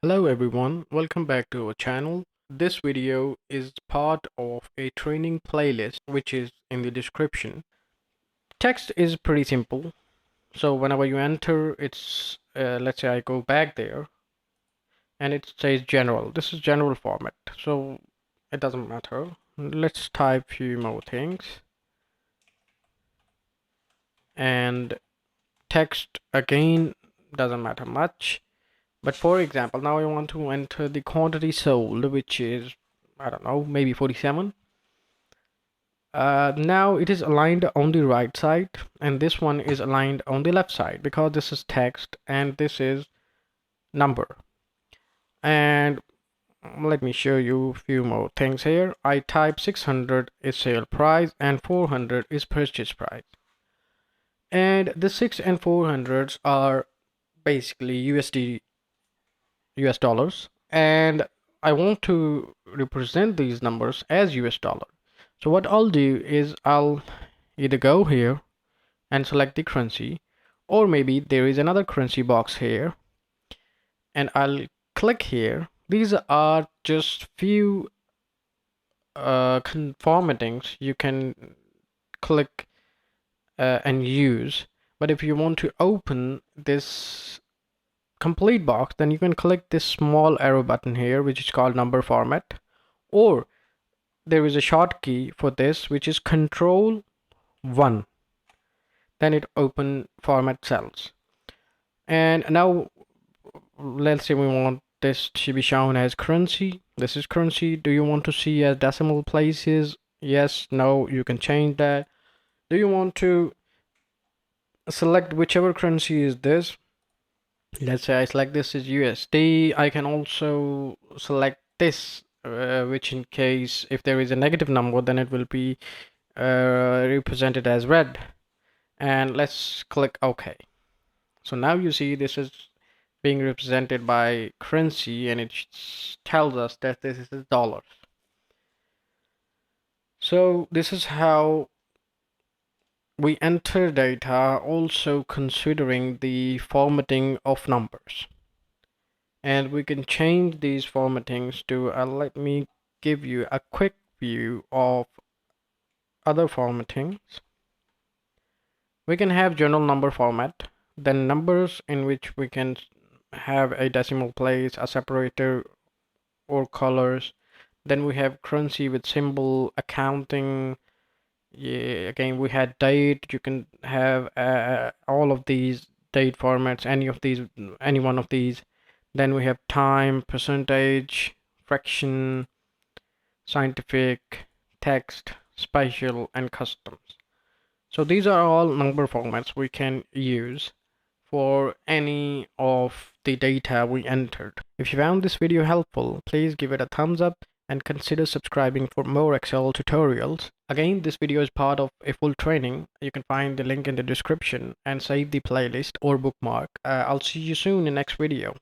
Hello everyone, welcome back to our channel. This video is part of a training playlist which is in the description. Text is pretty simple. So whenever you enter, let's say I go back there and it says general. This is general format. So it doesn't matter. Let's type few more things. And text again doesn't matter much. But for example, now I want to enter the quantity sold, which is, I don't know, maybe 47. Now it is aligned on the right side, and this one is aligned on the left side because this is text and this is number. And let me show you a few more things here. I type 600 is sale price and 400 is purchase price. And the 6 and 400s are basically US dollars, and I want to represent these numbers as US dollar. So what I'll do is I'll either go here and select the currency, or maybe there is another currency box here and I'll click here. These are just few formattings you can click and use, but if you want to open this complete box, then you can click this small arrow button here, which is called number format, or there is a short key for this, which is Control 1. Then it open format cells. And now let's say we want this to be shown as currency. This is currency. Do you want to see as decimal places? Yes, no, you can change that. Do you want to select whichever currency is this? Let's say I select this as USD. I can also select this, which in case if there is a negative number, then it will be represented as red. And let's click OK. So now you see this is being represented by currency, and it tells us that this is dollars. So this is how we enter data, also considering the formatting of numbers. And we can change these formattings to let me give you a quick view of other formattings. We can have general number format, then numbers in which we can have a decimal place, a separator, or colors. Then we have currency with symbol, accounting. Yeah, again, we had date. You can have all of these date formats, any one of these. Then we have time, percentage, fraction, scientific, text, spatial, and customs. So these are all number formats we can use for any of the data we entered. If you found this video helpful, please give it a thumbs up and consider subscribing for more Excel tutorials. Again, this video is part of a full training. You can find the link in the description and save the playlist or bookmark. I'll see you soon in next video.